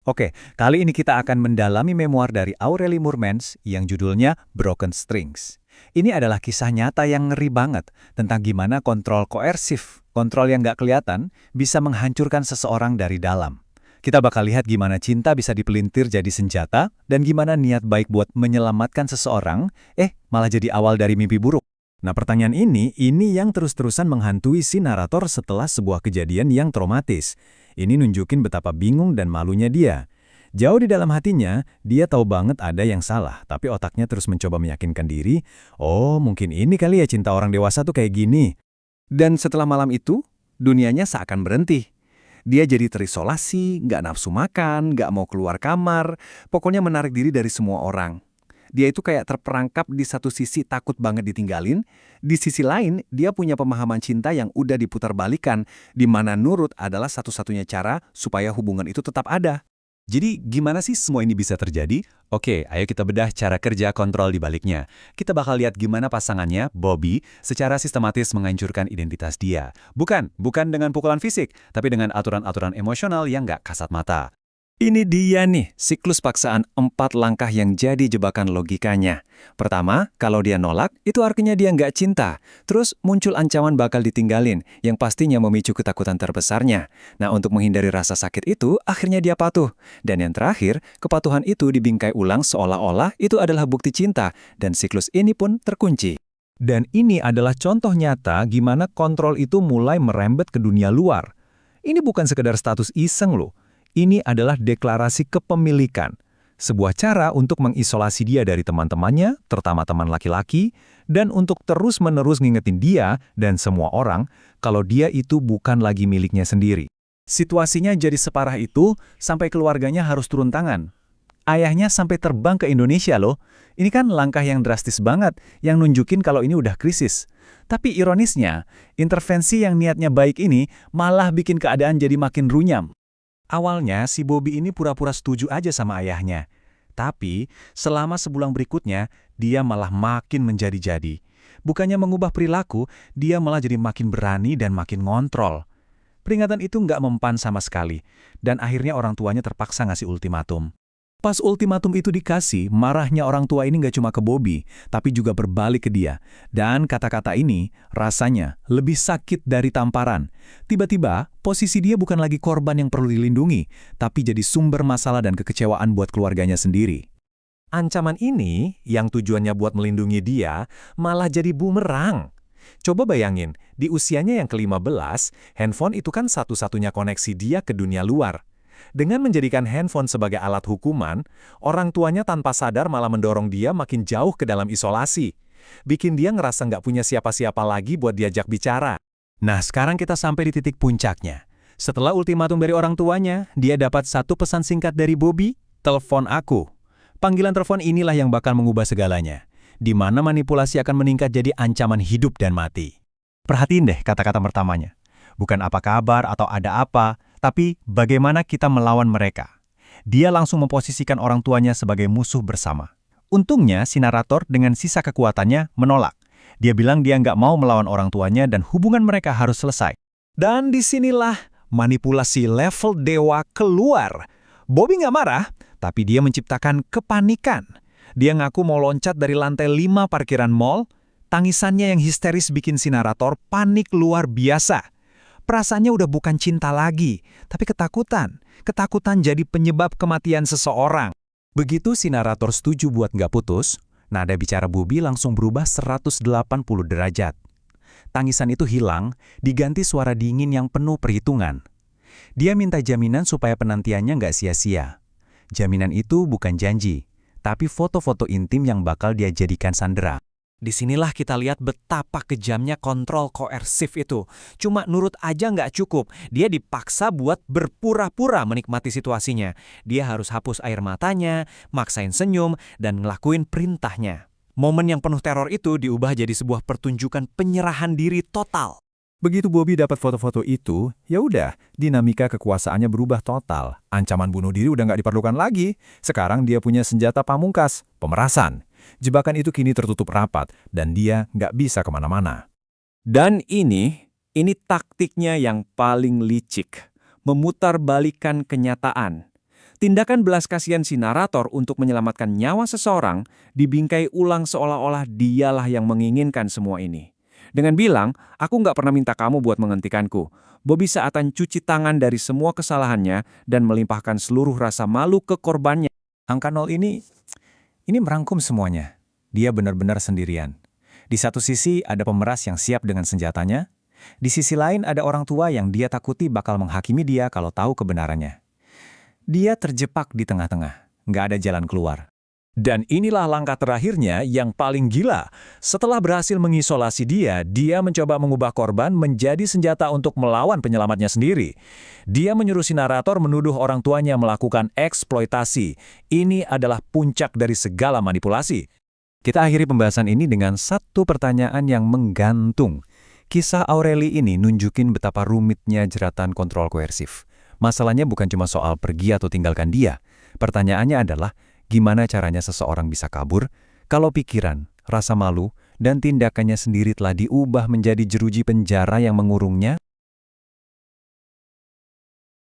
Oke, kali ini kita akan mendalami memoir dari Aurelie Moormans yang judulnya Broken Strings. Ini adalah kisah nyata yang ngeri banget tentang gimana kontrol koersif, kontrol yang nggak kelihatan, bisa menghancurkan seseorang dari dalam. Kita bakal lihat gimana cinta bisa dipelintir jadi senjata, dan gimana niat baik buat menyelamatkan seseorang, malah jadi awal dari mimpi buruk. Nah, pertanyaan ini yang terus-terusan menghantui si narator setelah sebuah kejadian yang traumatis. Ini nunjukin betapa bingung dan malunya dia. Jauh di dalam hatinya, dia tahu banget ada yang salah, tapi otaknya terus mencoba meyakinkan diri, oh mungkin ini kali ya cinta orang dewasa tuh kayak gini. Dan setelah malam itu, dunianya seakan berhenti. Dia jadi terisolasi, nggak nafsu makan, nggak mau keluar kamar, pokoknya menarik diri dari semua orang. Dia itu kayak terperangkap di satu sisi takut banget ditinggalin, di sisi lain dia punya pemahaman cinta yang udah diputar-balikan, di mana nurut adalah satu-satunya cara supaya hubungan itu tetap ada. Jadi gimana sih semua ini bisa terjadi? Oke, ayo kita bedah cara kerja kontrol di baliknya. Kita bakal lihat gimana pasangannya, Bobby, secara sistematis menghancurkan identitas dia. Bukan dengan pukulan fisik, tapi dengan aturan-aturan emosional yang nggak kasat mata. Ini dia nih, siklus paksaan 4 langkah yang jadi jebakan logikanya. Pertama, kalau dia nolak, itu artinya dia nggak cinta. Terus muncul ancaman bakal ditinggalin, yang pastinya memicu ketakutan terbesarnya. Nah, untuk menghindari rasa sakit itu, akhirnya dia patuh. Dan yang terakhir, kepatuhan itu dibingkai ulang seolah-olah itu adalah bukti cinta, dan siklus ini pun terkunci. Dan ini adalah contoh nyata gimana kontrol itu mulai merembet ke dunia luar. Ini bukan sekedar status iseng loh. Ini adalah deklarasi kepemilikan, sebuah cara untuk mengisolasi dia dari teman-temannya, terutama teman laki-laki, dan untuk terus-menerus ngingetin dia dan semua orang kalau dia itu bukan lagi miliknya sendiri. Situasinya jadi separah itu sampai keluarganya harus turun tangan. Ayahnya sampai terbang ke Indonesia loh. Ini kan langkah yang drastis banget, yang nunjukin kalau ini udah krisis. Tapi ironisnya, intervensi yang niatnya baik ini malah bikin keadaan jadi makin runyam. Awalnya si Bobby ini pura-pura setuju aja sama ayahnya. Tapi selama sebulan berikutnya, dia malah makin menjadi-jadi. Bukannya mengubah perilaku, dia malah jadi makin berani dan makin ngontrol. Peringatan itu nggak mempan sama sekali, dan akhirnya orang tuanya terpaksa ngasih ultimatum. Pas ultimatum itu dikasih, marahnya orang tua ini nggak cuma ke Bobby, tapi juga berbalik ke dia. Dan kata-kata ini rasanya lebih sakit dari tamparan. Tiba-tiba, posisi dia bukan lagi korban yang perlu dilindungi, tapi jadi sumber masalah dan kekecewaan buat keluarganya sendiri. Ancaman ini, yang tujuannya buat melindungi dia, malah jadi bumerang. Coba bayangin, di usianya yang ke-15, handphone itu kan satu-satunya koneksi dia ke dunia luar. Dengan menjadikan handphone sebagai alat hukuman, orang tuanya tanpa sadar malah mendorong dia makin jauh ke dalam isolasi. Bikin dia ngerasa nggak punya siapa-siapa lagi buat diajak bicara. Nah, sekarang kita sampai di titik puncaknya. Setelah ultimatum dari orang tuanya, dia dapat satu pesan singkat dari Bobby, "Telepon aku." Panggilan telepon inilah yang bakal mengubah segalanya, di mana manipulasi akan meningkat jadi ancaman hidup dan mati. Perhatiin deh kata-kata pertamanya. Bukan apa kabar atau ada apa, tapi bagaimana kita melawan mereka. Dia langsung memposisikan orang tuanya sebagai musuh bersama. Untungnya, si narator dengan sisa kekuatannya menolak. Dia bilang dia nggak mau melawan orang tuanya dan hubungan mereka harus selesai. Dan disinilah manipulasi level dewa keluar. Bobby nggak marah, tapi dia menciptakan kepanikan. Dia ngaku mau loncat dari lantai 5 parkiran mall. Tangisannya yang histeris bikin si narator panik luar biasa. Perasaannya udah bukan cinta lagi, tapi ketakutan. Ketakutan jadi penyebab kematian seseorang. Begitu si narator setuju buat nggak putus, nada bicara Bobby langsung berubah 180 derajat. Tangisan itu hilang, diganti suara dingin yang penuh perhitungan. Dia minta jaminan supaya penantiannya nggak sia-sia. Jaminan itu bukan janji, tapi foto-foto intim yang bakal dia jadikan sandera. Disinilah kita lihat betapa kejamnya kontrol koersif itu. Cuma nurut aja nggak cukup. Dia dipaksa buat berpura-pura menikmati situasinya. Dia harus hapus air matanya, maksain senyum, dan ngelakuin perintahnya. Momen yang penuh teror itu diubah jadi sebuah pertunjukan penyerahan diri total. Begitu Bobby dapat foto-foto itu, ya udah, dinamika kekuasaannya berubah total. Ancaman bunuh diri udah nggak diperlukan lagi. Sekarang dia punya senjata pamungkas, pemerasan. Jebakan itu kini tertutup rapat, dan dia nggak bisa kemana-mana. Dan ini taktiknya yang paling licik, memutarbalikkan kenyataan. Tindakan belas kasihan si narator untuk menyelamatkan nyawa seseorang dibingkai ulang seolah-olah dialah yang menginginkan semua ini. Dengan bilang, aku nggak pernah minta kamu buat menghentikanku. Bobby seakan cuci tangan dari semua kesalahannya dan melimpahkan seluruh rasa malu ke korbannya. Angka 0 ini merangkum semuanya. Dia benar-benar sendirian. Di satu sisi ada pemeras yang siap dengan senjatanya. Di sisi lain ada orang tua yang dia takuti bakal menghakimi dia kalau tahu kebenarannya. Dia terjebak di tengah-tengah. Nggak ada jalan keluar. Dan inilah langkah terakhirnya yang paling gila. Setelah berhasil mengisolasi dia mencoba mengubah korban menjadi senjata untuk melawan penyelamatnya sendiri. Dia menyuruh si narator menuduh orang tuanya melakukan eksploitasi. Ini adalah puncak dari segala manipulasi. Kita akhiri pembahasan ini dengan satu pertanyaan yang menggantung. Kisah Aureli ini nunjukin betapa rumitnya jeratan kontrol koersif. Masalahnya bukan cuma soal pergi atau tinggalkan dia. Pertanyaannya adalah, gimana caranya seseorang bisa kabur kalau pikiran, rasa malu, dan tindakannya sendiri telah diubah menjadi jeruji penjara yang mengurungnya?